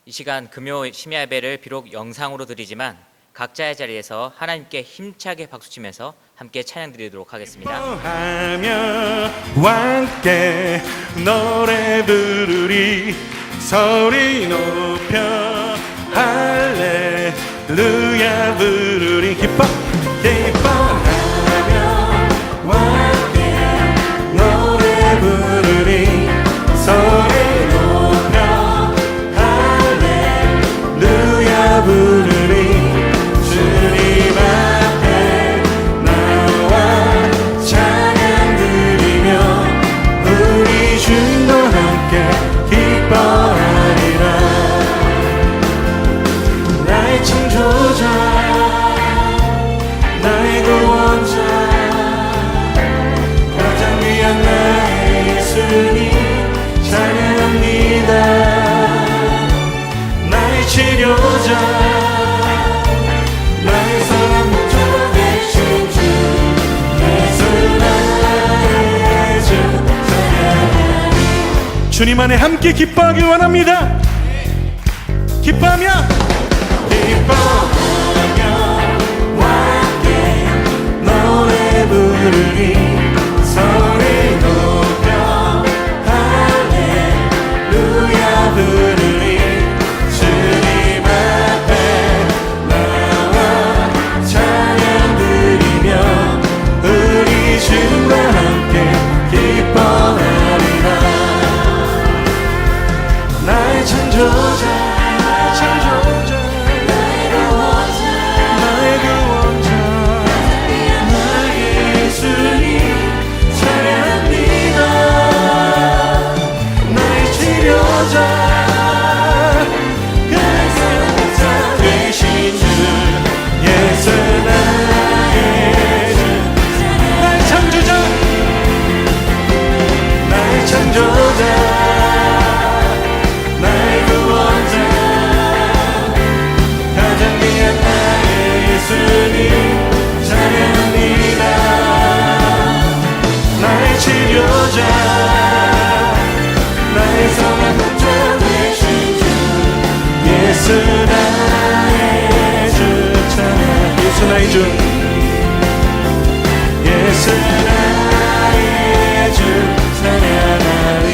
이 시간 금요 심야 예배를 비록 영상으로 드리지만 각자의 자리에서 하나님께 힘차게 박수치면서 함께 찬양 드리도록 하겠습니다. 하며 함께 노래 부르리 소리 높여 할렐루야 부르리 기뻐하며 함께 노래 부르리 소리 높여 할렐루야 부르리 주님 앞에 나와 찬양 드리며 우리 주님과 함께 기뻐하리라. 나의 창조자 나의 구원자 가장 귀한 나의 예수님 찬양합니다. 나의 치료자 나의 사랑 목자가 되신 주 예수 나의 주 찬양하리. 주님 안에 함께 기뻐하길 원합니다. 기뻐하며 함께 노래 부르리 소리 높여 할렐루야 부르리 주님 앞에 나와 찬양 드리며 우리 주님과 함께 기뻐하리라. 나의 창조자 나의 구원자 나의 예수님 찬양합니다. 나의 치료자 나의 사랑자 되신 주 예수 나의 주 나의 창조자 나의 창조자 나의 구원자 가장 귀한 나의 예수님 찬양합니다. 나의 치료자 나의 성한 목자 되신 주 예수 나의 주 찬양 예수 나의 주 예수 나의 주 찬양하리.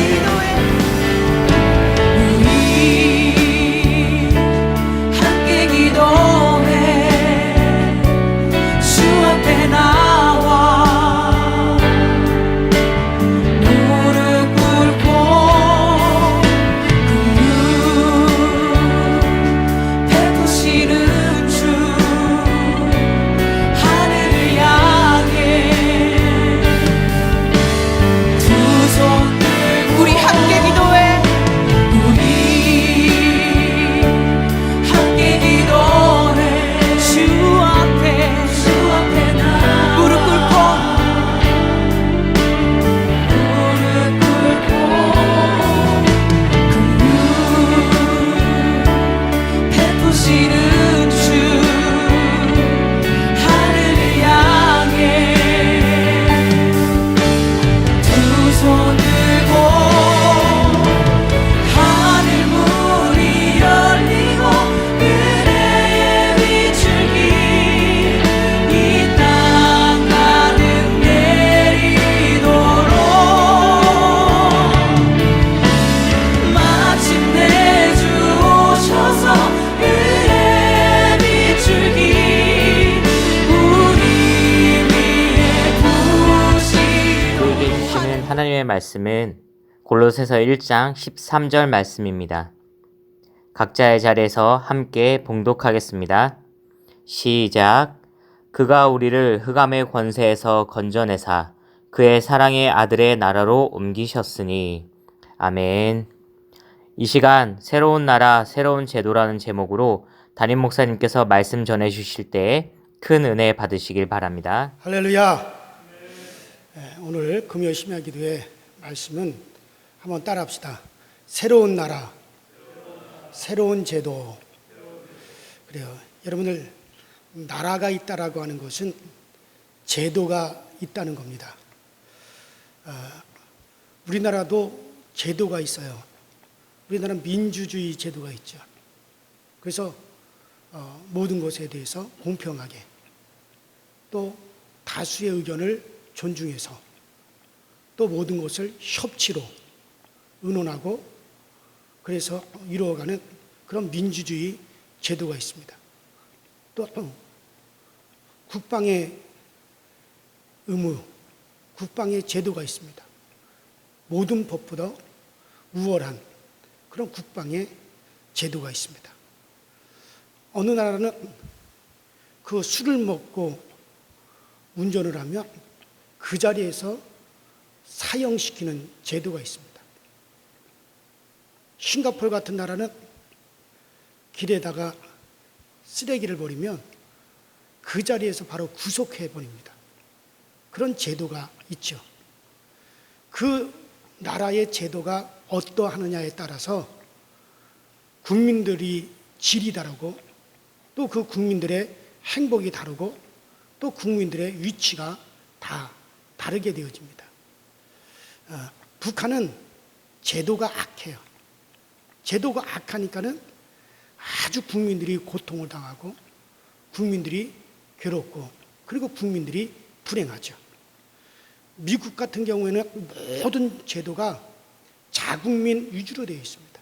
하나님의 말씀은 골로새서 1장 13절 말씀입니다. 각자의 자리에서 함께 봉독하겠습니다. 시작. 그가 우리를 흑암의 권세에서 건져내사 그의 사랑의 아들의 나라로 옮기셨으니. 아멘. 이 시간 새로운 나라 새로운 제도라는 제목으로 담임 목사님께서 말씀 전해 주실 때 큰 은혜 받으시길 바랍니다. 할렐루야. 오늘 금요 심야 기도의 말씀은 한번 따라합시다. 새로운 나라, 새로운 제도. 그래요. 여러분들 나라가 있다라고 하는 것은 제도가 있다는 겁니다. 우리나라도 제도가 있어요. 우리나라는 민주주의 제도가 있죠. 그래서 모든 것에 대해서 공평하게 또 다수의 의견을 존중해서 또 모든 것을 협치로 의논하고 그래서 이루어가는 그런 민주주의 제도가 있습니다. 또 국방의 의무, 국방의 제도가 있습니다. 모든 법보다 우월한 그런 국방의 제도가 있습니다. 어느 나라는 그 술을 먹고 운전을 하면 그 자리에서 사형시키는 제도가 있습니다. 싱가포르 같은 나라는 길에다가 쓰레기를 버리면 그 자리에서 바로 구속해 버립니다. 그런 제도가 있죠. 그 나라의 제도가 어떠하느냐에 따라서 국민들이 질이 다르고 또 그 국민들의 행복이 다르고 또 국민들의 위치가 다 다르게 되어집니다. 북한은 제도가 악해요. 제도가 악하니까는 아주 국민들이 고통을 당하고 국민들이 괴롭고 그리고 국민들이 불행하죠. 미국 같은 경우에는 모든 제도가 자국민 위주로 되어 있습니다.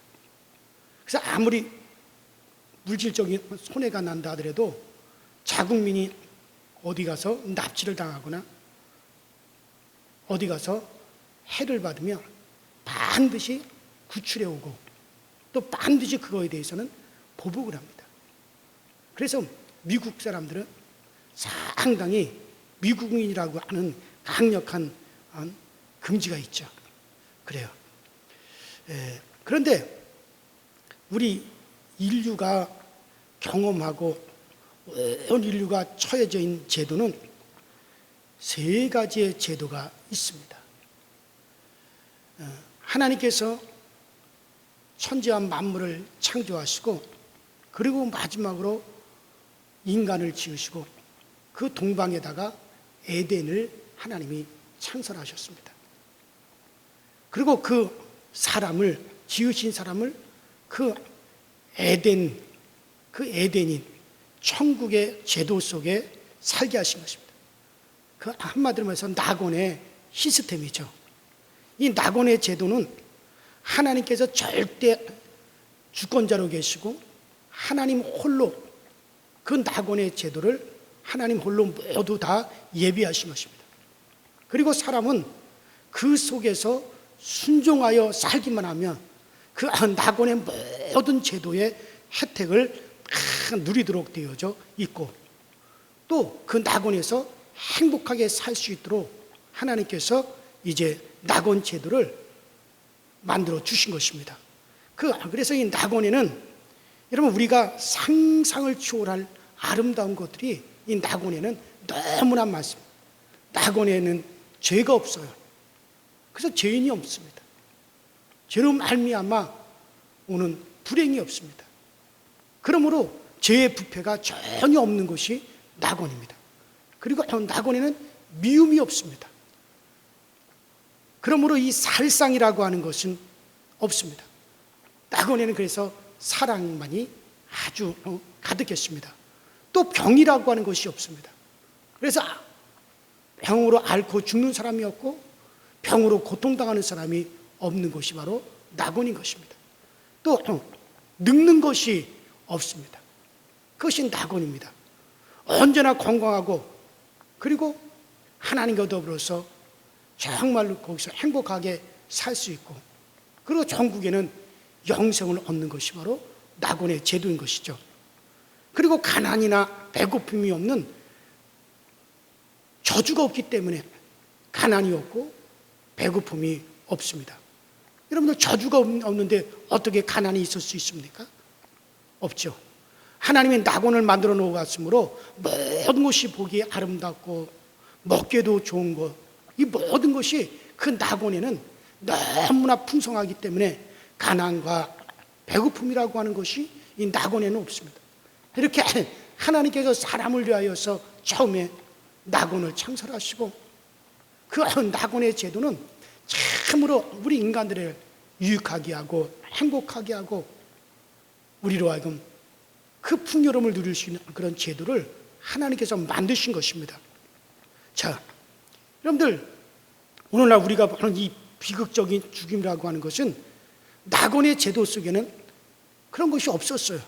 그래서 아무리 물질적인 손해가 난다 하더라도 자국민이 어디 가서 납치를 당하거나 어디 가서 해를 받으면 반드시 구출해 오고 또 반드시 그거에 대해서는 보복을 합니다. 그래서 미국 사람들은 상당히 미국인이라고 하는 강력한 금지가 있죠. 그래요. 그런데 우리 인류가 경험하고 온 인류가 처해져 있는 제도는 세 가지의 제도가 있습니다. 하나님께서 천지와 만물을 창조하시고 그리고 마지막으로 인간을 지으시고 그 동방에다가 에덴을 하나님이 창설하셨습니다. 그리고 그 사람을 지으신 사람을 그 에덴인 천국의 제도 속에 살게 하신 것입니다. 그 한마디로 말해서 낙원의 시스템이죠. 이 낙원의 제도는 하나님께서 절대 주권자로 계시고 하나님 홀로 그 낙원의 제도를 하나님 홀로 모두 다 예비하신 것입니다. 그리고 사람은 그 속에서 순종하여 살기만 하면 그 낙원의 모든 제도의 혜택을 누리도록 되어져 있고 또 그 낙원에서 행복하게 살 수 있도록 하나님께서 이제 낙원 제도를 만들어 주신 것입니다. 그래서 이 낙원에는 여러분 우리가 상상을 초월할 아름다운 것들이 이 낙원에는 너무나 많습니다. 낙원에는 죄가 없어요. 그래서 죄인이 없습니다. 죄로 말미암아 오는 불행이 없습니다. 그러므로 죄의 부패가 전혀 없는 것이 낙원입니다. 그리고 낙원에는 미움이 없습니다. 그러므로 이 살상이라고 하는 것은 없습니다. 낙원에는 그래서 사랑만이 아주 가득했습니다. 또 병이라고 하는 것이 없습니다. 그래서 병으로 앓고 죽는 사람이 없고 병으로 고통당하는 사람이 없는 것이 바로 낙원인 것입니다. 또 늙는 것이 없습니다. 그것이 낙원입니다. 언제나 건강하고 그리고 하나님과 더불어서 정말로 거기서 행복하게 살 수 있고 그리고 전국에는 영생을 얻는 것이 바로 낙원의 제도인 것이죠. 그리고 가난이나 배고픔이 없는 저주가 없기 때문에 가난이 없고 배고픔이 없습니다. 여러분들 저주가 없는데 어떻게 가난이 있을 수 있습니까? 없죠. 하나님의 낙원을 만들어 놓았으므로 모든 것이 보기에 아름답고 먹기에도 좋은 것, 이 모든 것이 그 낙원에는 너무나 풍성하기 때문에 가난과 배고픔이라고 하는 것이 이 낙원에는 없습니다. 이렇게 하나님께서 사람을 위하여서 처음에 낙원을 창설하시고 그 낙원의 제도는 참으로 우리 인간들을 유익하게 하고 행복하게 하고 우리로 하여금 그 풍요로움을 누릴 수 있는 그런 제도를 하나님께서 만드신 것입니다. 자, 여러분들, 오늘날 우리가 보는 이 비극적인 죽임이라고 하는 것은 낙원의 제도 속에는 그런 것이 없었어요.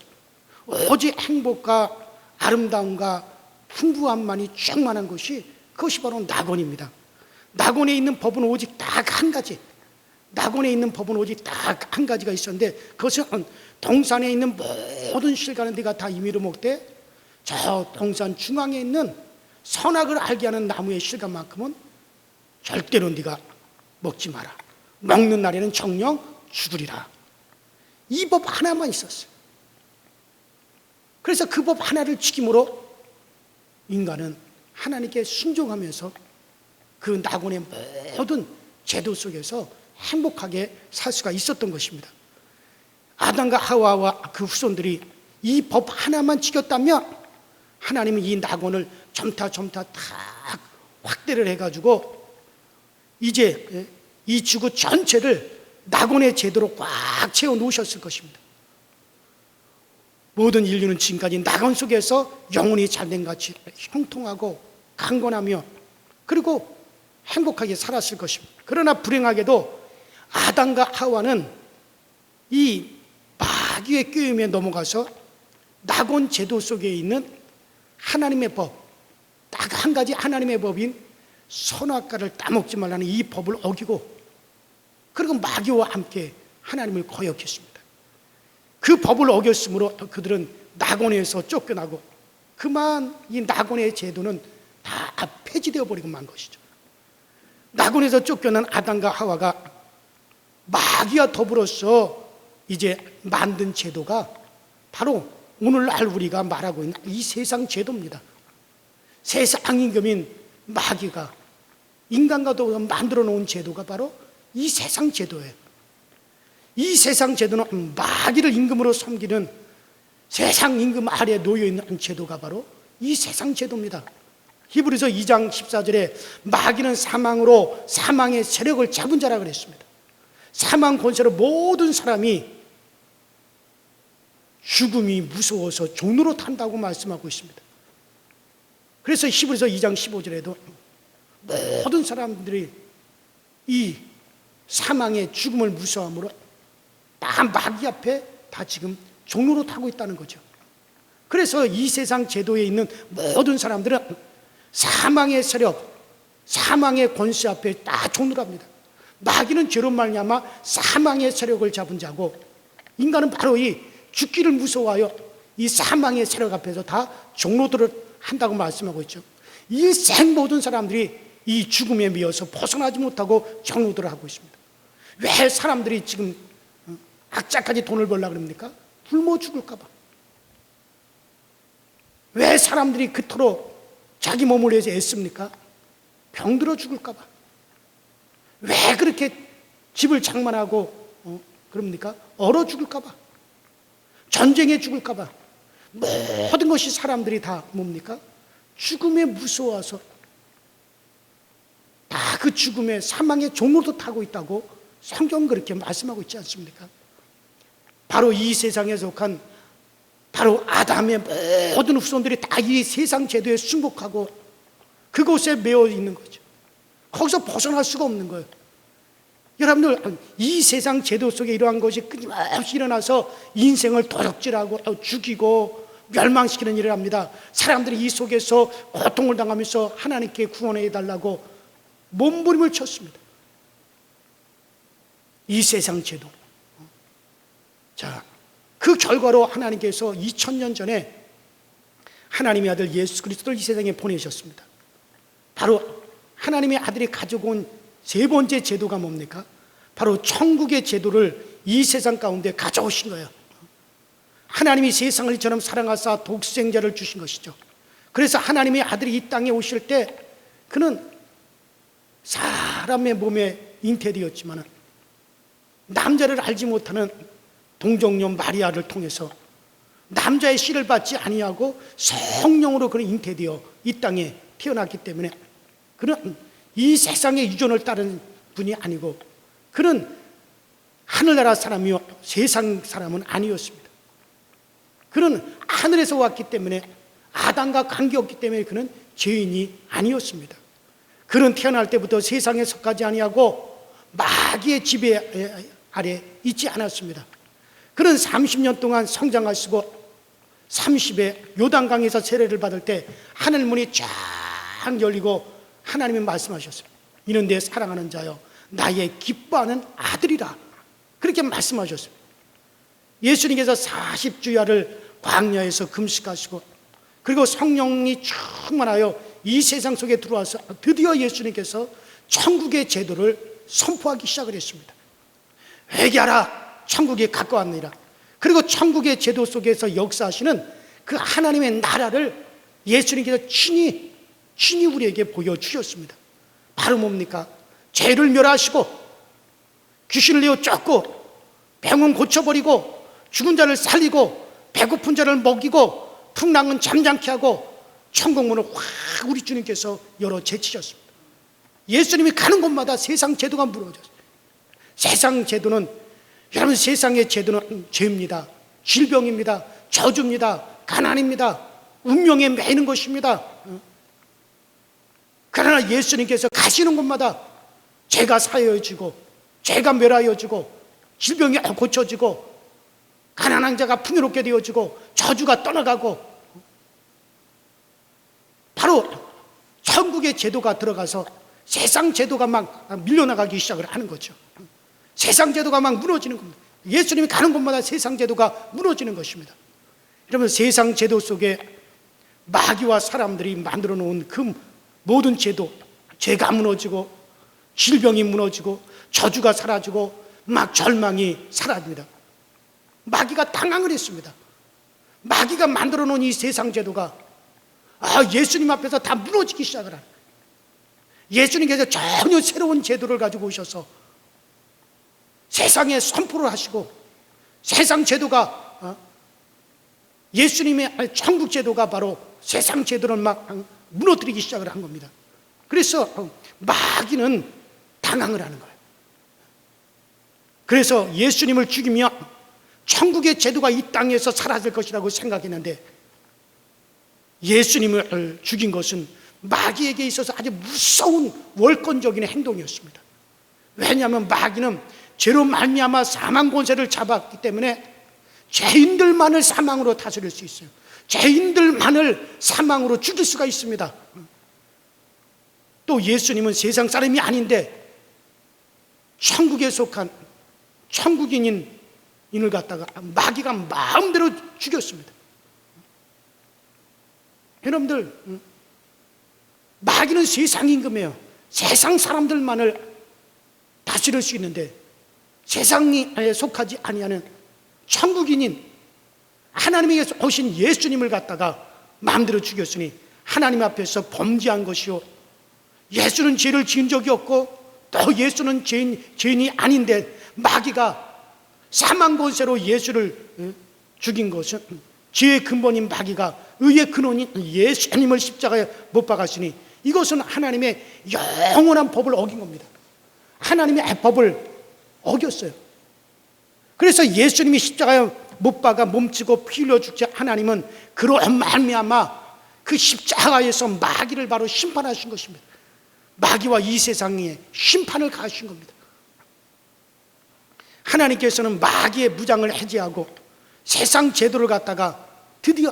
오직 행복과 아름다움과 풍부함만이 충만한 것이, 그것이 바로 낙원입니다. 낙원에 있는 법은 오직 딱 한 가지, 낙원에 있는 법은 오직 딱 한 가지가 있었는데, 그것은 동산에 있는 모든 실과는 네가 다 임의로 먹되 저 동산 중앙에 있는 선악을 알게 하는 나무의 실과만큼은 절대로 네가 먹지 마라. 먹는 날에는 정령 죽으리라. 이 법 하나만 있었어요. 그래서 그 법 하나를 지킴으로 인간은 하나님께 순종하면서 그 낙원의 모든 제도 속에서 행복하게 살 수가 있었던 것입니다. 아담과 하와와 그 후손들이 이 법 하나만 지켰다면 하나님은 이 낙원을 점타 다 확대를 해가지고 이제 이 지구 전체를 낙원의 제도로 꽉 채워 놓으셨을 것입니다. 모든 인류는 지금까지 낙원 속에서 영혼이 잘된 같이 형통하고 강건하며 그리고 행복하게 살았을 것입니다. 그러나 불행하게도 아담과 하와는 이 마귀의 꾀임에 넘어가서 낙원 제도 속에 있는 하나님의 법, 딱 한 가지 하나님의 법인 선악과를 따먹지 말라는 이 법을 어기고, 그리고 마귀와 함께 하나님을 거역했습니다. 그 법을 어겼으므로 그들은 낙원에서 쫓겨나고 그만 이 낙원의 제도는 다 폐지되어 버리고 만 것이죠. 낙원에서 쫓겨난 아담과 하와가 마귀와 더불어서 이제 만든 제도가 바로 오늘날 우리가 말하고 있는 이 세상 제도입니다. 세상 임금인 마귀가 인간과 더불어 만들어 놓은 제도가 바로 이 세상 제도예요. 이 세상 제도는 마귀를 임금으로 섬기는 세상 임금 아래에 놓여 있는 제도가 바로 이 세상 제도입니다. 히브리서 2장 14절에 마귀는 사망으로 사망의 세력을 잡은 자라 그랬습니다. 사망 권세로 모든 사람이 죽음이 무서워서 종로로 탄다고 말씀하고 있습니다. 그래서 히브리서 2장 15절에도 모든 사람들이 이 사망의 죽음을 무서워함으로 다 마귀 앞에 다 지금 종로로 타고 있다는 거죠. 그래서 이 세상 제도에 있는 모든 사람들은 사망의 세력, 사망의 권세 앞에 다 종로로 합니다. 마귀는 죄로 말미암아 사망의 세력을 잡은 자고, 인간은 바로 이 죽기를 무서워하여 이 사망의 세력 앞에서 다 종로들을 한다고 말씀하고 있죠. 일생 모든 사람들이 이 죽음에 미어서 벗어나지 못하고 종로들을 하고 있습니다. 왜 사람들이 지금 악자까지 돈을 벌려고 그럽니까? 굶어 죽을까 봐. 왜 사람들이 그토록 자기 몸을 위해서 애씁니까? 병들어 죽을까 봐. 왜 그렇게 집을 장만하고 그럽니까? 얼어 죽을까 봐. 전쟁에 죽을까 봐. 모든 것이 사람들이 다 뭡니까? 죽음에 무서워서 다 그 죽음의 사망의 종로도 타고 있다고 성경은 그렇게 말씀하고 있지 않습니까? 바로 이 세상에 속한 바로 아담의 모든 후손들이 다 이 세상 제도에 순복하고 그곳에 매여 있는 거죠. 거기서 벗어날 수가 없는 거예요. 여러분들, 이 세상 제도 속에 이러한 것이 끊임없이 일어나서 인생을 도적질하고 죽이고 멸망시키는 일을 합니다. 사람들이 이 속에서 고통을 당하면서 하나님께 구원해 달라고 몸부림을 쳤습니다. 이 세상 제도. 자, 그 결과로 하나님께서 2000년 전에 하나님의 아들 예수 그리스도를 이 세상에 보내셨습니다. 바로 하나님의 아들이 가지고 온 세 번째 제도가 뭡니까? 바로 천국의 제도를 이 세상 가운데 가져오신 거예요. 하나님이 세상을 이처럼 사랑하사 독생자를 주신 것이죠. 그래서 하나님의 아들이 이 땅에 오실 때 그는 사람의 몸에 잉태되었지만 남자를 알지 못하는 동정녀 마리아를 통해서 남자의 씨를 받지 아니하고 성령으로 그는 잉태되어 이 땅에 태어났기 때문에 그는 이 세상의 유전을 따른 분이 아니고 그는 하늘나라 사람이요 세상 사람은 아니었습니다. 그는 하늘에서 왔기 때문에 아담과 관계없기 때문에 그는 죄인이 아니었습니다. 그는 태어날 때부터 세상에 속하지 아니하고 마귀의 지배 아래 있지 않았습니다. 그는 30년 동안 성장하시고 30에 요단강에서 세례를 받을 때 하늘 문이 쫙 열리고 하나님이 말씀하셨어요. 이는 내 사랑하는 자여 나의 기뻐하는 아들이라, 그렇게 말씀하셨어요. 예수님께서 40주야를 광야에서 금식하시고 그리고 성령이 충만하여 이 세상 속에 들어와서 드디어 예수님께서 천국의 제도를 선포하기 시작을 했습니다. 회개하라, 천국이 가까웠느니라. 그리고 천국의 제도 속에서 역사하시는 그 하나님의 나라를 예수님께서 친히 우리에게 보여주셨습니다. 바로 뭡니까? 죄를 멸하시고 귀신을 내어 쫓고 병은 고쳐버리고 죽은 자를 살리고 배고픈 자를 먹이고 풍랑은 잠잠케 하고 천국문을 확 우리 주님께서 열어 제치셨습니다. 예수님이 가는 곳마다 세상 제도가 무너졌어요. 세상 제도는, 여러분, 세상의 제도는 죄입니다. 질병입니다. 저주입니다. 가난입니다. 운명에 매이는 것입니다. 그러나 예수님께서 가시는 곳마다 죄가 사여지고 죄가 멸하여지고 질병이 고쳐지고 가난한 자가 풍요롭게 되어지고 저주가 떠나가고, 바로 천국의 제도가 들어가서 세상 제도가 막 밀려나가기 시작을 하는 거죠. 세상 제도가 막 무너지는 겁니다. 예수님이 가는 곳마다 세상 제도가 무너지는 것입니다. 여러분, 세상 제도 속에 마귀와 사람들이 만들어 놓은 그 모든 제도, 죄가 무너지고 질병이 무너지고 저주가 사라지고 막 절망이 사라집니다. 마귀가 당황을 했습니다. 마귀가 만들어 놓은 이 세상 제도가 예수님 앞에서 다 무너지기 시작을 하는 거예요. 예수님께서 전혀 새로운 제도를 가지고 오셔서 세상에 선포를 하시고, 세상 제도가 예수님의 천국 제도가 바로 세상 제도를 막 무너뜨리기 시작을 한 겁니다. 그래서 마귀는 당황을 하는 거예요. 그래서 예수님을 죽이며 천국의 제도가 이 땅에서 사라질 것이라고 생각했는데, 예수님을 죽인 것은 마귀에게 있어서 아주 무서운 월권적인 행동이었습니다. 왜냐하면 마귀는 죄로 말미암아 사망 권세를 잡았기 때문에 죄인들만을 사망으로 다스릴 수 있어요. 죄인들만을 사망으로 죽일 수가 있습니다. 또 예수님은 세상 사람이 아닌데 천국에 속한 천국인인 인을 갖다가 마귀가 마음대로 죽였습니다. 여러분들, 마귀는 세상 임금이에요. 세상 사람들만을 다스릴 수 있는데 세상에 속하지 아니하는 천국인인 하나님에게서 오신 예수님을 갖다가 마음대로 죽였으니 하나님 앞에서 범죄한 것이요, 예수는 죄를 지은 적이 없고 또 예수는 죄인이 아닌데 마귀가 사망 권세로 예수를 죽인 것은, 죄의 근본인 마귀가 의의 근원인 예수님을 십자가에 못 박았으니 이것은 하나님의 영원한 법을 어긴 겁니다. 하나님의 법을 어겼어요. 그래서 예수님이 십자가에 못 박아 몸치고 피 흘려 죽자 하나님은 그로 말미암아 그 십자가에서 마귀를 바로 심판하신 것입니다. 마귀와 이 세상에 심판을 가하신 겁니다. 하나님께서는 마귀의 무장을 해제하고 세상 제도를 갖다가 드디어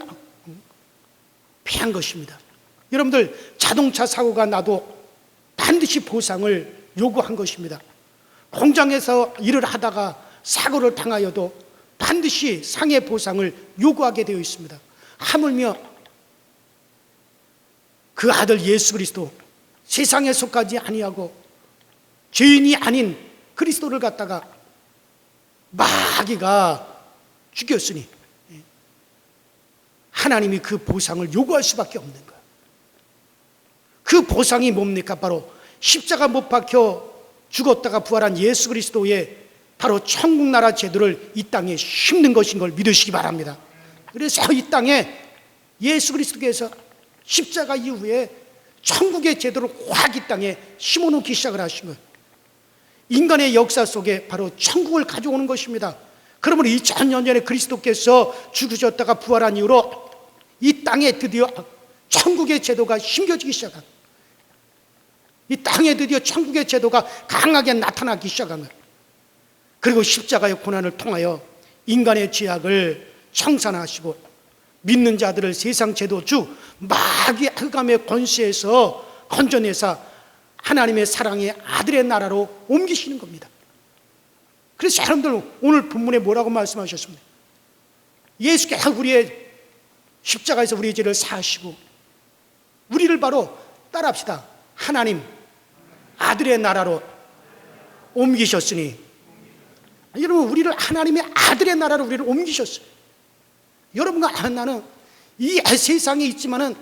폐한 것입니다. 여러분들, 자동차 사고가 나도 반드시 보상을 요구한 것입니다. 공장에서 일을 하다가 사고를 당하여도 반드시 상해 보상을 요구하게 되어 있습니다. 하물며 그 아들 예수 그리스도, 세상에 속하지 아니하고 죄인이 아닌 그리스도를 갖다가 마귀가 죽였으니 하나님이 그 보상을 요구할 수밖에 없는 거예요. 그 보상이 뭡니까? 바로 십자가 못 박혀 죽었다가 부활한 예수 그리스도의 바로 천국나라 제도를 이 땅에 심는 것인 걸 믿으시기 바랍니다. 그래서 이 땅에 예수 그리스도께서 십자가 이후에 천국의 제도를 확 이 땅에 심어놓기 시작을 하신 거예요. 인간의 역사 속에 바로 천국을 가져오는 것입니다. 그러므로 2000년 전에 그리스도께서 죽으셨다가 부활한 이후로 이 땅에 드디어 천국의 제도가 심겨지기 시작한, 이 땅에 드디어 천국의 제도가 강하게 나타나기 시작한 거예요. 그리고 십자가의 고난을 통하여 인간의 죄악을 청산하시고 믿는 자들을 세상 제도주 마귀의 흑암의 권세에서 건져내사 하나님의 사랑의 아들의 나라로 옮기시는 겁니다. 그래서 여러분들 오늘 본문에 뭐라고 말씀하셨습니까? 예수께서 우리의 십자가에서 우리의 죄를 사하시고 우리를 바로 따라합시다. 하나님 아들의 나라로 옮기셨으니, 여러분 우리를 하나님의 아들의 나라로 우리를 옮기셨어요. 여러분과 나는 이 세상에 있지만은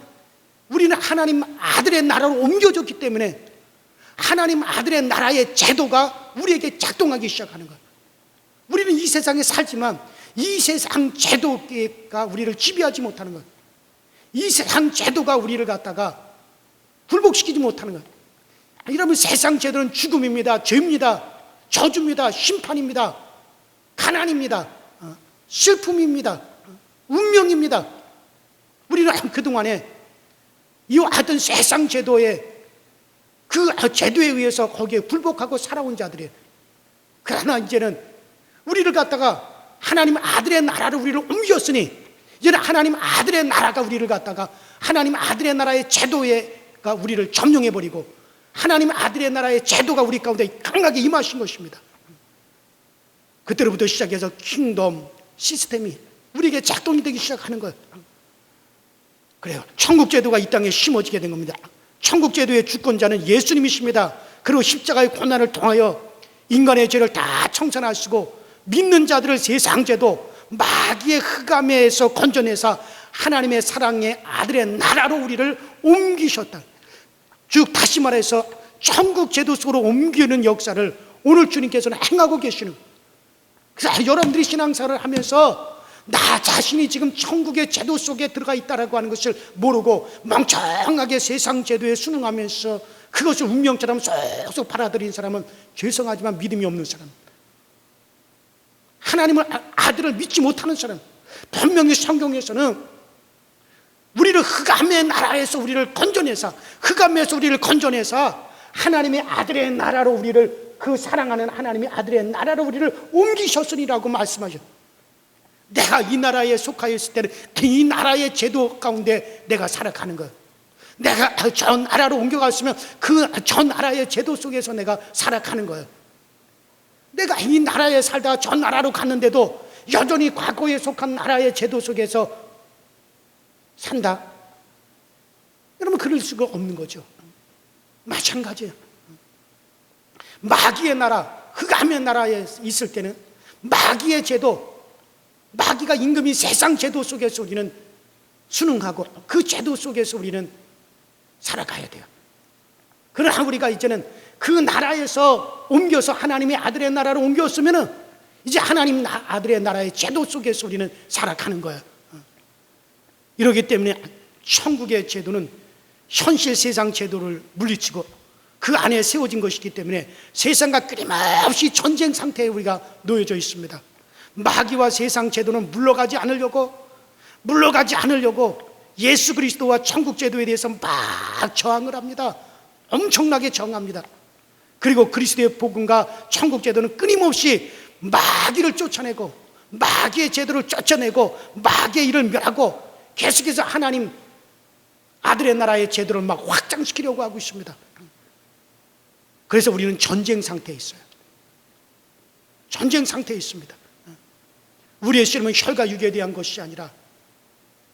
우리는 하나님 아들의 나라로 옮겨졌기 때문에 하나님 아들의 나라의 제도가 우리에게 작동하기 시작하는 거예요. 우리는 이 세상에 살지만 이 세상 제도가 우리를 지배하지 못하는 거예요. 이 세상 제도가 우리를 갖다가 굴복시키지 못하는 거예요. 여러분 세상 제도는 죽음입니다, 죄입니다, 저주입니다, 심판입니다, 가난입니다, 슬픔입니다, 운명입니다. 우리는 그동안에 이와 같은 세상 제도에 그 제도에 의해서 거기에 굴복하고 살아온 자들이에요. 그러나 이제는 우리를 갖다가 하나님 아들의 나라로 우리를 옮겼으니 이제는 하나님 아들의 나라가 우리를 갖다가 하나님 아들의 나라의 제도가 우리를 점령해버리고 하나님 아들의 나라의 제도가 우리 가운데 강하게 임하신 것입니다. 그때로부터 시작해서 킹덤 시스템이 우리에게 작동이 되기 시작하는 거예요. 그래요. 천국 제도가 이 땅에 심어지게 된 겁니다. 천국 제도의 주권자는 예수님이십니다. 그리고 십자가의 고난을 통하여 인간의 죄를 다 청산하시고 믿는 자들을 세상 제도 마귀의 흑암에서 건져내사 하나님의 사랑의 아들의 나라로 우리를 옮기셨다. 즉 다시 말해서 천국 제도 속으로 옮기는 역사를 오늘 주님께서는 행하고 계시는, 그래서 여러분들이 신앙생활을 하면서 나 자신이 지금 천국의 제도 속에 들어가 있다라고 하는 것을 모르고 멍청하게 세상 제도에 순응하면서 그것을 운명처럼 쏙쏙 받아들인 사람은 죄송하지만 믿음이 없는 사람, 하나님을 아들을 믿지 못하는 사람. 분명히 성경에서는 우리를 흑암의 나라에서 우리를 건져내사, 흑암에서 우리를 건져내사 하나님의 아들의 나라로 우리를, 그 사랑하는 하나님의 아들의 나라로 우리를 옮기셨으리라고 말씀하셨어요. 내가 이 나라에 속하여 있을 때는 이 나라의 제도 가운데 내가 살아가는 거예요. 내가 저 나라로 옮겨갔으면 그 저 나라의 제도 속에서 내가 살아가는 거예요. 내가 이 나라에 살다가 저 나라로 갔는데도 여전히 과거에 속한 나라의 제도 속에서 산다? 여러분 그럴 수가 없는 거죠. 마찬가지예요. 마귀의 나라, 흑암의 나라에 있을 때는 마귀의 제도, 마귀가 임금이 세상 제도 속에서 우리는 순응하고 그 제도 속에서 우리는 살아가야 돼요. 그러나 우리가 이제는 그 나라에서 옮겨서 하나님의 아들의 나라로 옮겼으면은 이제 하나님 아들의 나라의 제도 속에서 우리는 살아가는 거예요. 이러기 때문에 천국의 제도는 현실 세상 제도를 물리치고 그 안에 세워진 것이기 때문에 세상과 끊임없이 전쟁 상태에 우리가 놓여져 있습니다. 마귀와 세상 제도는 물러가지 않으려고 예수 그리스도와 천국 제도에 대해서 막 저항을 합니다. 엄청나게 저항합니다. 그리고 그리스도의 복음과 천국 제도는 끊임없이 마귀를 쫓아내고 마귀의 제도를 쫓아내고 마귀의 일을 멸하고 계속해서 하나님 아들의 나라의 제도를 막 확장시키려고 하고 있습니다. 그래서 우리는 전쟁 상태에 있어요. 전쟁 상태에 있습니다. 우리의 씨름은 혈과 육에 대한 것이 아니라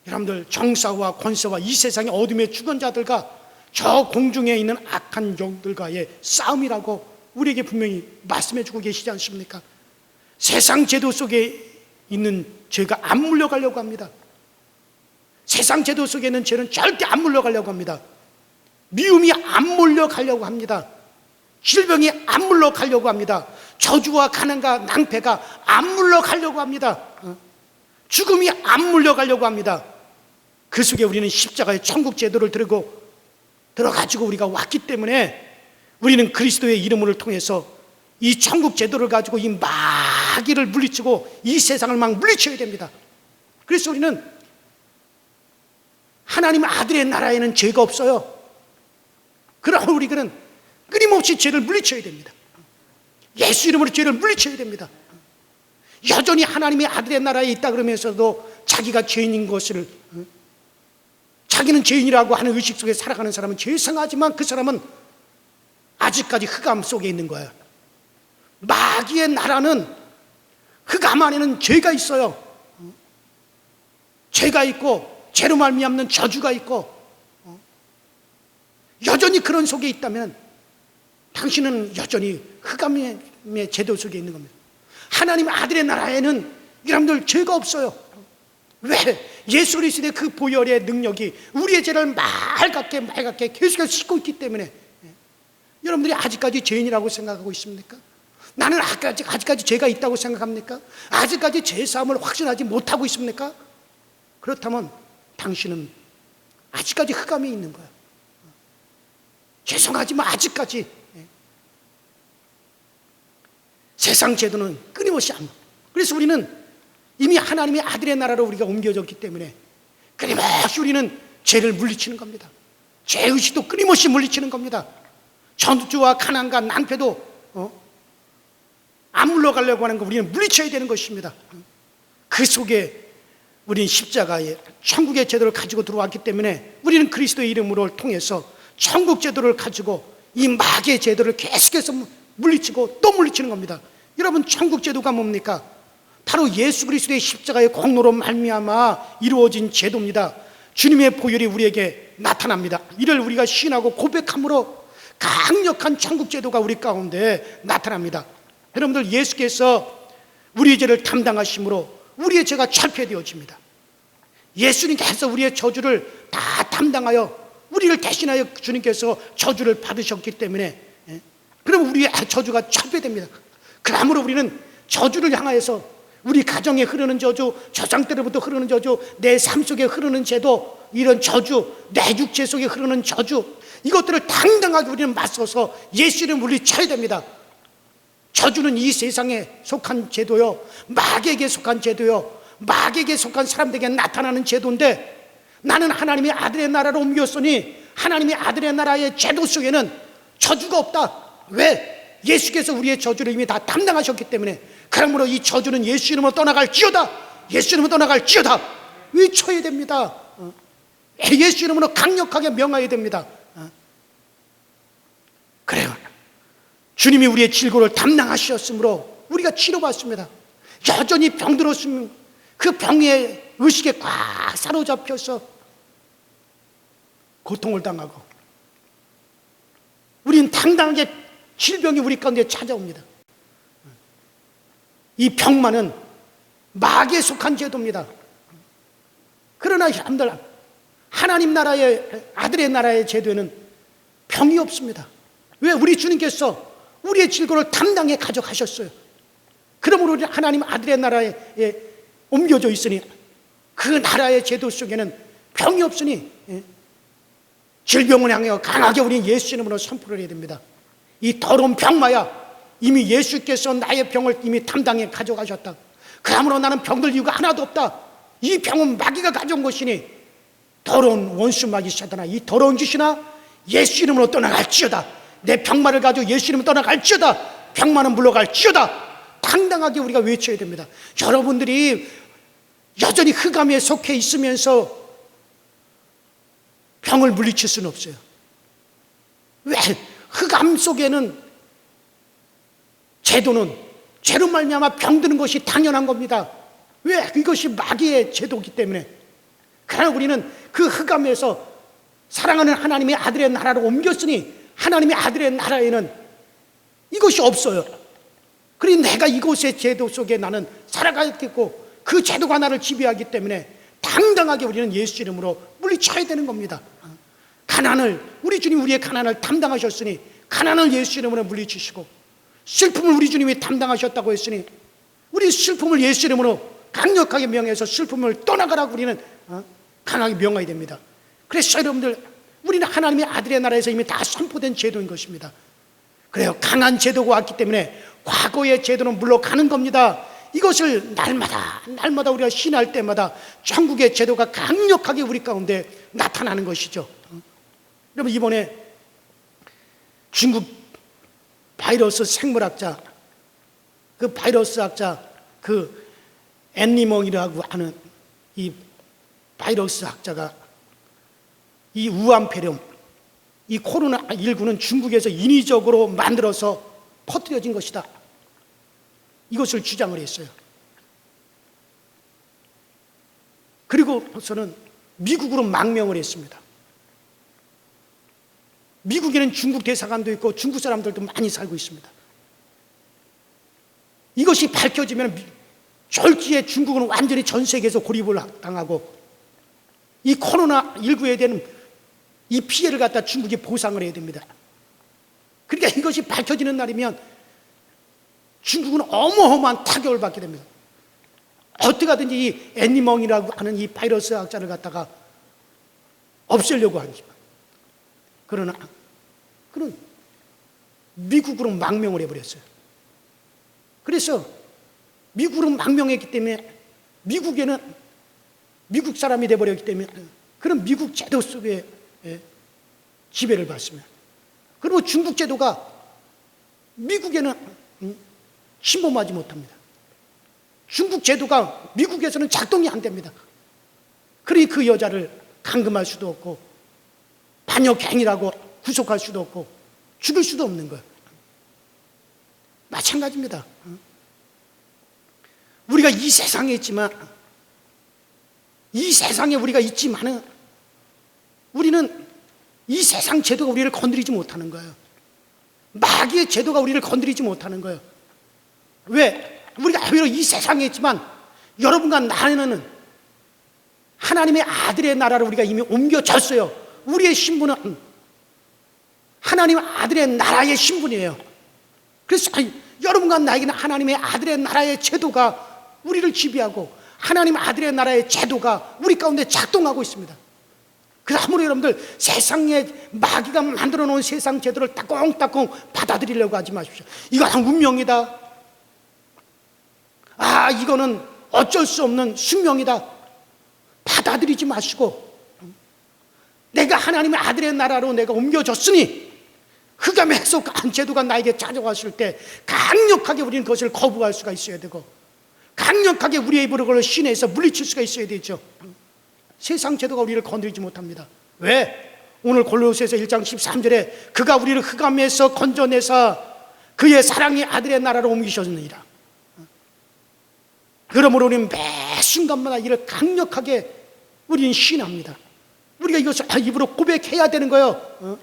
여러분들 정사와 권세와 이 세상의 어둠의 주권자들과 저 공중에 있는 악한 영들과의 싸움이라고 우리에게 분명히 말씀해 주고 계시지 않습니까? 세상 제도 속에 있는 죄가 안 물려가려고 합니다. 세상 제도 속에 있는 죄는 절대 안 물려가려고 합니다. 미움이 안 물려가려고 합니다. 질병이 안 물러가려고 합니다. 저주와 가난과 낭패가 안 물러가려고 합니다. 죽음이 안 물려가려고 합니다. 그 속에 우리는 십자가의 천국 제도를 들어가지고 우리가 왔기 때문에 우리는 그리스도의 이름을 통해서 이 천국 제도를 가지고 이 마귀를 물리치고 이 세상을 막 물리쳐야 됩니다. 그래서 우리는 하나님 아들의 나라에는 죄가 없어요. 그러나 우리는 끊임없이 죄를 물리쳐야 됩니다. 예수 이름으로 죄를 물리쳐야 됩니다. 여전히 하나님의 아들의 나라에 있다 그러면서도 자기가 죄인인 것을, 자기는 죄인이라고 하는 의식 속에 살아가는 사람은 죄성하지만 그 사람은 아직까지 흑암 속에 있는 거예요. 마귀의 나라는 흑암 안에는 죄가 있어요. 죄가 있고 죄로 말미암는 저주가 있고, 여전히 그런 속에 있다면 당신은 여전히 흑암의 제도 속에 있는 겁니다. 하나님 아들의 나라에는 여러분들 죄가 없어요. 왜? 예수 그리스도의 그 보혈의 능력이 우리의 죄를 맑게 계속해서 씻고 있기 때문에. 여러분들이 아직까지 죄인이라고 생각하고 있습니까? 나는 아직까지 죄가 있다고 생각합니까? 아직까지 죄사함을 확신하지 못하고 있습니까? 그렇다면 당신은 아직까지 흑암에 있는 거예요. 죄송하지만 아직까지 세상 제도는 끊임없이 안. 그래서 우리는 이미 하나님의 아들의 나라로 우리가 옮겨졌기 때문에 끊임없이 우리는 죄를 물리치는 겁니다. 죄의식도 끊임없이 물리치는 겁니다. 전투와 가난과 낭패도 안 물러가려고 하는 거 우리는 물리쳐야 되는 것입니다. 그 속에 우리는 십자가의 천국의 제도를 가지고 들어왔기 때문에 우리는 그리스도의 이름으로 통해서 천국 제도를 가지고 이 마귀의 제도를 계속해서 물리치고 또 물리치는 겁니다. 여러분, 천국 제도가 뭡니까? 바로 예수 그리스도의 십자가의 공로로 말미암아 이루어진 제도입니다. 주님의 보혈이 우리에게 나타납니다. 이를 우리가 신하고 고백함으로 강력한 천국 제도가 우리 가운데 나타납니다. 여러분들, 예수께서 우리의 죄를 담당하심으로 우리의 죄가 철폐되어집니다. 예수님께서 우리의 저주를 다 담당하여 우리를 대신하여 주님께서 저주를 받으셨기 때문에, 그럼 우리의 저주가 철폐됩니다. 그러므로 우리는 저주를 향하여서 우리 가정에 흐르는 저주, 조상 때로부터 흐르는 저주, 내 삶 속에 흐르는 죄도, 이런 저주, 내 육체 속에 흐르는 저주, 이것들을 당당하게 우리는 맞서서 예수를 물리쳐야 됩니다. 저주는 이 세상에 속한 제도요, 마귀에게 속한 제도요, 마귀에게 속한 사람들에게 나타나는 제도인데, 나는 하나님의 아들의 나라로 옮겼으니 하나님의 아들의 나라의 제도 속에는 저주가 없다. 왜? 예수께서 우리의 저주를 이미 다 담당하셨기 때문에. 그러므로 이 저주는 예수 이름으로 떠나갈지어다, 예수 이름으로 떠나갈지어다 외쳐야 됩니다. 예수 이름으로 강력하게 명하여야 됩니다. 그래요. 주님이 우리의 질고를 담당하셨으므로 우리가 치료받습니다. 여전히 병들었으면 그 병의 의식에 꽉 사로잡혀서 고통을 당하고, 우리는 당당하게 질병이 우리 가운데 찾아옵니다. 이 병만은 마귀에 속한 제도입니다. 그러나 여러분들, 하나님 나라의 아들의 나라의 제도에는 병이 없습니다. 왜? 우리 주님께서 우리의 질고를 담당해 가져가셨어요. 그러므로 우리 하나님 아들의 나라에 옮겨져 있으니 그 나라의 제도 속에는 병이 없으니 질병을 향해 강하게 우리 예수 이름으로 선포를 해야 됩니다. 이 더러운 병마야, 이미 예수께서 나의 병을 이미 담당해 가져가셨다. 그러므로 나는 병들 이유가 하나도 없다. 이 병은 마귀가 가져온 것이니 더러운 원수 마귀 사탄아, 이 더러운 짓이나 예수 이름으로 떠나갈지어다. 내 병마를 가지고 예수 이름으로 떠나갈지어다. 병마는 물러갈지어다. 당당하게 우리가 외쳐야 됩니다. 여러분들이 여전히 흑암에 속해 있으면서 병을 물리칠 수는 없어요. 왜? 흑암 속에는 제도는 죄로 말미암아 병드는 것이 당연한 겁니다. 왜? 이것이 마귀의 제도이기 때문에. 그러나 우리는 그 흑암에서 사랑하는 하나님의 아들의 나라로 옮겼으니 하나님의 아들의 나라에는 이것이 없어요. 그러니 내가 이곳의 제도 속에 나는 살아가겠고 그 제도가 나를 지배하기 때문에 당당하게 우리는 예수 이름으로 물리쳐야 되는 겁니다. 가난을, 우리 주님 우리의 가난을 담당하셨으니 가난을 예수 이름으로 물리치시고, 슬픔을 우리 주님이 담당하셨다고 했으니 우리 슬픔을 예수 이름으로 강력하게 명해서 슬픔을 떠나가라고 우리는 강하게 명해야 됩니다. 그래서 여러분들, 우리는 하나님의 아들의 나라에서 이미 다 선포된 제도인 것입니다. 그래요. 강한 제도가 왔기 때문에 과거의 제도는 물러가는 겁니다. 이것을 날마다 우리가 신할 때마다 천국의 제도가 강력하게 우리 가운데 나타나는 것이죠. 여러분, 이번에 중국 바이러스 생물학자, 그 바이러스 학자 그 앤리멍이라고 하는 이 바이러스 학자가 이 우한폐렴, 이 코로나19는 중국에서 인위적으로 만들어서 퍼뜨려진 것이다, 이것을 주장을 했어요. 그리고서는 미국으로 망명을 했습니다. 미국에는 중국 대사관도 있고 중국 사람들도 많이 살고 있습니다. 이것이 밝혀지면 졸지에 중국은 완전히 전 세계에서 고립을 당하고 이 코로나19에 대한 이 피해를 갖다 중국이 보상을 해야 됩니다. 그러니까 이것이 밝혀지는 날이면 중국은 어마어마한 타격을 받게 됩니다. 어떻게 하든지 이 앤니멍이라고 하는 이 바이러스 학자를 갖다가 없애려고 하죠. 그러나 그는 미국으로 망명을 해버렸어요. 그래서 미국으로 망명했기 때문에 미국에는 미국 사람이 돼버렸기 때문에 그런 미국 제도 속에 지배를 받습니다. 그리고 중국 제도가 미국에는 침범하지 못합니다. 중국 제도가 미국에서는 작동이 안 됩니다. 그러니 그 여자를 감금할 수도 없고 반역행위라고 구속할 수도 없고 죽일 수도 없는 거예요. 마찬가지입니다. 우리가 이 세상에 있지만, 이 세상에 우리가 있지만은 우리는 이 세상 제도가 우리를 건드리지 못하는 거예요. 마귀의 제도가 우리를 건드리지 못하는 거예요. 왜? 우리가 이 세상에 있지만 여러분과 나는 하나님의 아들의 나라를 우리가 이미 옮겨졌어요. 우리의 신분은 하나님의 아들의 나라의 신분이에요. 그래서 여러분과 나에게는 하나님의 아들의 나라의 제도가 우리를 지배하고 하나님의 아들의 나라의 제도가 우리 가운데 작동하고 있습니다. 그래서 아무리 여러분들 세상에 마귀가 만들어 놓은 세상 제도를 따꽁따꽁 받아들이려고 하지 마십시오. 이건 운명이다, 이거는 어쩔 수 없는 숙명이다, 받아들이지 마시고 내가 하나님의 아들의 나라로 내가 옮겨졌으니 흑암에서 한 제도가 나에게 찾아왔을 때 강력하게 우리는 그것을 거부할 수가 있어야 되고 강력하게 우리의 입으로 그걸 시내에서 물리칠 수가 있어야 되죠. 세상 제도가 우리를 건드리지 못합니다. 왜? 오늘 골로새서 1장 13절에 그가 우리를 흑암에서 건져내사 그의 사랑의 아들의 나라로 옮기셨느니라. 그러므로 우리는 매 순간마다 이를 강력하게 우리는 시인합니다. 우리가 이것을 입으로 고백해야 되는 거예요.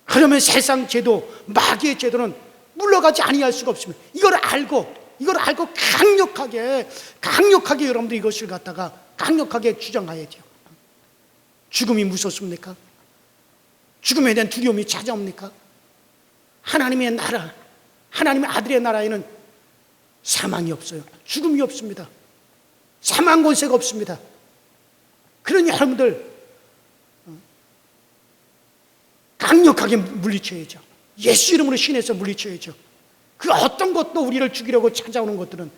그러면 세상 제도, 마귀의 제도는 물러가지 아니할 수가 없습니다. 이걸 알고 강력하게 여러분들 이것을 갖다가 강력하게 주장해야죠. 죽음이 무섭습니까? 죽음에 대한 두려움이 찾아옵니까? 하나님의 나라, 하나님의 아들의 나라에는 사망이 없어요. 죽음이 없습니다. 사망 권세가 없습니다. 그러니 여러분들 강력하게 물리쳐야죠. 예수 이름으로 신에서 물리쳐야죠. 그 어떤 것도 우리를 죽이려고 찾아오는 것들은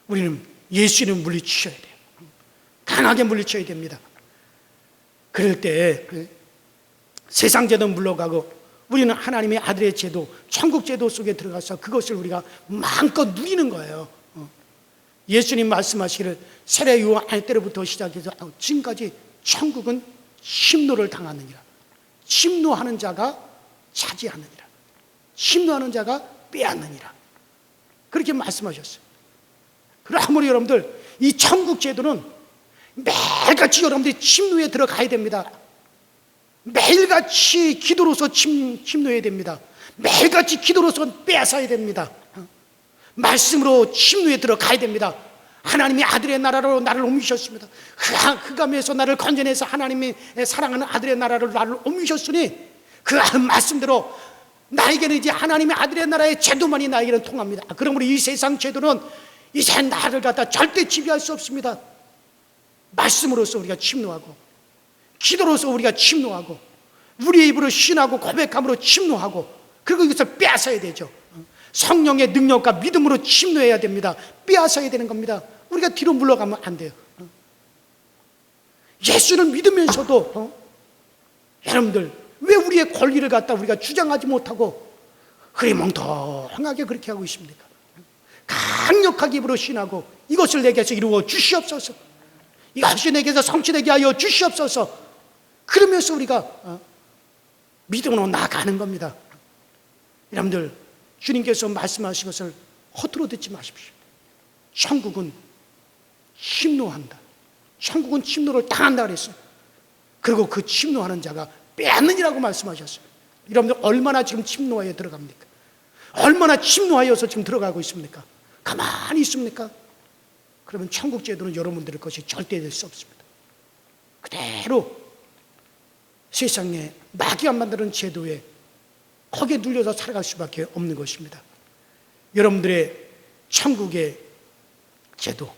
우리는 예수 이름으로 물리쳐야 돼요. 강하게 물리쳐야 됩니다. 그럴 때 세상 제도 물러가고 우리는 하나님의 아들의 제도, 천국 제도 속에 들어가서 그것을 우리가 마음껏 누리는 거예요. 예수님 말씀하시기를 세례 요한 때로부터 시작해서 지금까지 천국은 심노를 당하느니라. 심노하는 자가 차지하느니라. 심노하는 자가 빼앗느니라. 그렇게 말씀하셨어요. 그럼 아무리 여러분들 이 천국 제도는 매일같이 여러분들이 침노에 들어가야 됩니다. 매일같이 기도로서 침노해야 됩니다. 매일같이 기도로서 빼앗아야 됩니다. 말씀으로 침노에 들어가야 됩니다. 하나님이 아들의 나라로 나를 옮기셨습니다. 흑암에서 나를 건져내서 하나님이 사랑하는 아들의 나라로 나를 옮기셨으니 그 말씀대로 나에게는 이제 하나님의 아들의 나라의 제도만이 나에게는 통합니다. 그러므로 이 세상 제도는 이제 나를 갖다 절대 지배할 수 없습니다. 말씀으로서 우리가 침노하고 기도로서 우리가 침노하고 우리의 입으로 신하고 고백함으로 침노하고 그리고 이것을 빼앗아야 되죠. 성령의 능력과 믿음으로 침노해야 됩니다. 빼앗아야 되는 겁니다. 우리가 뒤로 물러가면 안 돼요. 예수를 믿으면서도 여러분들 왜 우리의 권리를 갖다 우리가 주장하지 못하고 흐리멍텅하게 그렇게 하고 있습니까? 강력하게 입으로 신하고 이것을 내게서 이루어 주시옵소서, 이것이 내게서 성취되게 하여 주시옵소서, 그러면서 우리가 믿음으로 나아가는 겁니다. 여러분들, 주님께서 말씀하신 것을 허투루 듣지 마십시오. 천국은 침노한다. 천국은 침노를 당한다 그랬어요. 그리고 그 침노하는 자가 빼앗느니라고 말씀하셨어요. 여러분들 얼마나 지금 침노하여 들어갑니까? 얼마나 침노하여서 지금 들어가고 있습니까? 가만히 있습니까? 그러면 천국 제도는 여러분들의 것이 절대 될 수 없습니다. 그대로 세상에 마귀가 만드는 제도에 거기에 눌려서 살아갈 수밖에 없는 것입니다. 여러분들의 천국의 제도,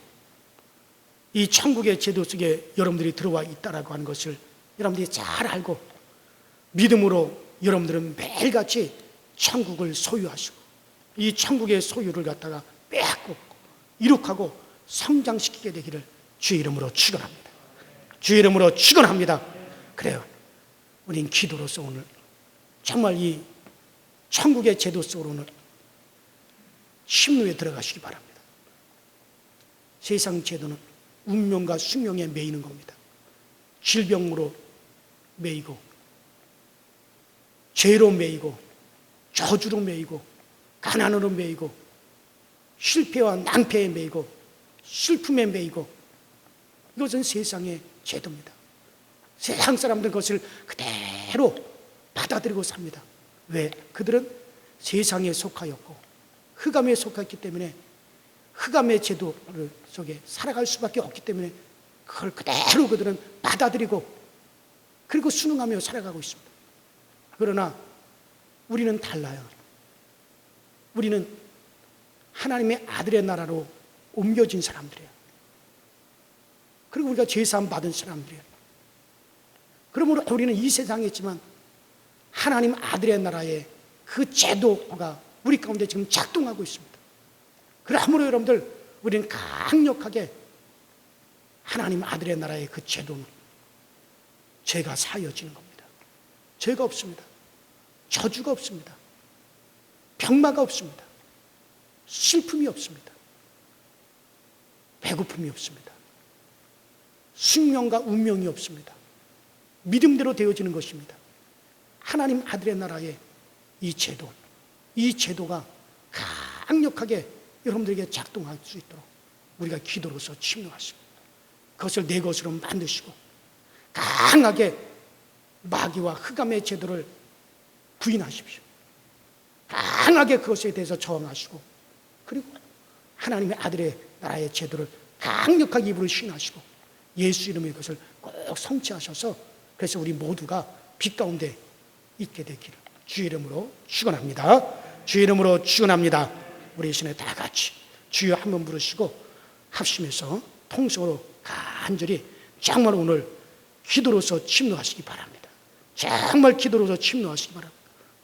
이 천국의 제도 속에 여러분들이 들어와 있다라고 하는 것을 여러분들이 잘 알고 믿음으로 여러분들은 매일같이 천국을 소유하시고 이 천국의 소유를 갖다가 빼앗고 이룩하고 성장시키게 되기를 주의 이름으로 축원합니다. 주의 이름으로 축원합니다. 그래요. 우린 기도로서 오늘 정말 이 천국의 제도 속으로 오늘 침노에 들어가시기 바랍니다. 세상 제도는 운명과 숙명에 매이는 겁니다. 질병으로 매이고 죄로 매이고 저주로 매이고 가난으로 매이고 실패와 낭패에 매이고 슬픔에 매이고, 이것은 세상의 제도입니다. 세상 사람들 그것을 그대로 받아들이고 삽니다. 왜? 그들은 세상에 속하였고 흑암에 속했기 때문에 흑암의 제도 속에 살아갈 수밖에 없기 때문에 그걸 그대로 그들은 받아들이고 그리고 순응하며 살아가고 있습니다. 그러나 우리는 달라요. 우리는 하나님의 아들의 나라로 옮겨진 사람들이에요. 그리고 우리가 죄사함 받은 사람들이에요. 그러므로 우리는 이 세상에 있지만 하나님 아들의 나라의 그 제도가 우리 가운데 지금 작동하고 있습니다. 그러므로 여러분들, 우리는 강력하게 하나님 아들의 나라의 그 제도는 죄가 사여지는 겁니다. 죄가 없습니다. 저주가 없습니다. 병마가 없습니다. 슬픔이 없습니다. 배고픔이 없습니다. 숙명과 운명이 없습니다. 믿음대로 되어지는 것입니다. 하나님 아들의 나라의 이 제도가 강력하게 여러분들에게 작동할 수 있도록 우리가 기도로서 침노하십니다. 그것을 내 것으로 만드시고 강하게 마귀와 흑암의 제도를 부인하십시오. 강하게 그것에 대해서 저항하시고, 그리고 하나님의 아들의 나라의 제도를 강력하게 입으로 신하시고 예수 이름의 것을 꼭 성취하셔서, 그래서 우리 모두가 빛 가운데 있게 되기를 주의 이름으로 축원합니다. 주의 이름으로 축원합니다. 우리 이 시간에 다 같이 주여 한번 부르시고 합심해서 통성으로 간절히 정말 오늘 기도로서 침노하시기 바랍니다. 정말 기도로서 침노하시기 바랍니다.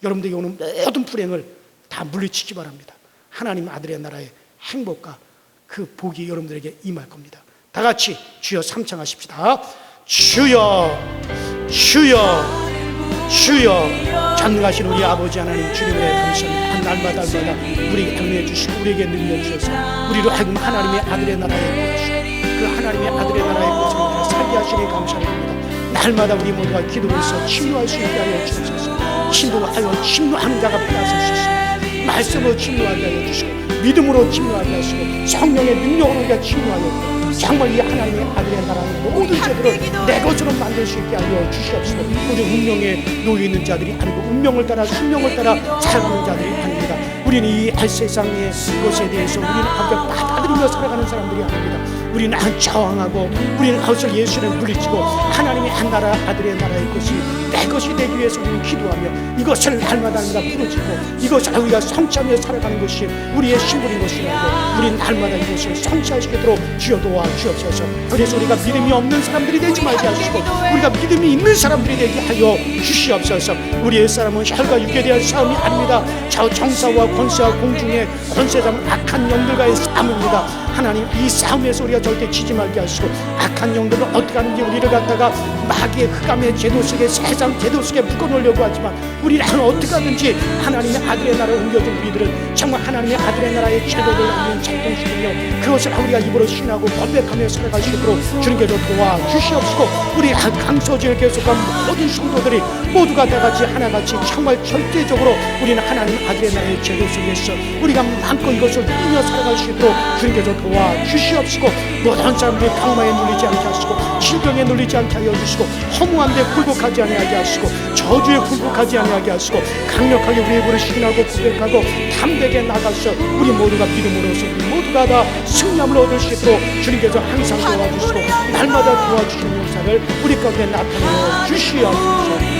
여러분들에게 오는 모든 불행을 다 물리치기 바랍니다. 하나님 아들의 나라의 행복과 그 복이 여러분들에게 임할 겁니다. 다 같이 주여 삼창하십시다. 주여, 주여, 주여. 전능하신 우리 아버지 하나님, 주님의 감사합니다. 날마다 우리에게 은혜 주시고 우리에게 능력 주셔서 우리로 하여금 하나님의 아들의 나라에 거하시고 그 하나님의 아들의 나라에 거하시고 살게 하시니 감사드립니다. 날마다 우리 모두가 기도로서 침노할 수 있게 하여 주옵소서. 침노하여 침노하는 자가 빼앗을 수 있습니다. 말씀으로 침노하게 하여 주시고 믿음으로 침노하게 하시고 성령의 능력으로 우리가 침노하여 정말 이 하나님의 아들의 나라의 모든 제도를 내 것으로 만들 수 있게 하여 주시옵소서. 우리 운명에 놓여 있는 자들이 아니고 운명을 따라 숙명을 따라 살아가는 자들이 아닙니다. 우리는 이 세상의 것에 대해서 우리는 아버지 받아들이며 살아가는 사람들이 아닙니다. 우리는 저항하고 우리는 그것을 예수를 물리치고 하나님의 한 나라 아들의 나라의 것이 내 것이 되기 위해서 우리는 기도하며 이것을 날마다 부르짖고 이것을 우리가 성취하며 살아가는 것이 우리의 신분인 것이라고 우리는 날마다 이것을 성취하시도록 주여 도와 주옵소서. 그래서 우리가 믿음이 없는 사람들이 되지 말게 하시고 우리가 믿음이 있는 사람들이 되게 하여 주시옵소서. 우리의 싸움은 혈과 육에 대한 싸움이 아닙니다. 저 정사와 권세와 공중의 권세 잡은 악한 영들과의 싸움입니다. 하나님, 이 싸움에서 우리가 절대 지지 말게 하시고 악한 영들은 어떻게 하는지 우리를 갖다가 마귀의 흑암의 제도 속에, 세상 제도 속에 묶어놓으려고 하지만 우리는 어떻게 하든지 하나님의 아들의 나라에 옮겨진 우리들은 정말 하나님의 아들의 나라의 제도를 우리는 작동시키며 그것을 우리가 입으로 신하고 고백하며 살아갈 수 있도록 주님께서 도와주시옵시고, 우리 강소지에 계속한 모든 성도들이 모두가 다같이 하나같이 정말 절대적으로 우리는 하나님 아들의 나라의 제도 속에서 우리가 마음껏 이것을 누리며 살아갈 수 있도록 주님께서 도와주시옵시고, 모든 사람들이 강마에 눌리지 않게 하시고 질병에 눌리지 않게 하여 주시고 허무한 데 굴복하지 아니하게 하시고 저주에 굴복하지 아니하게 하시고 강력하게 우리의 입으로 신하고 고백하고 담대하게 나가서 우리 모두가 믿음으로서 우리 모두가 다 승리함을 얻을 수 있도록 주님께서 항상 도와주시고 날마다 도와주시는 역사를 우리 가운데 나타내어 주시옵소서.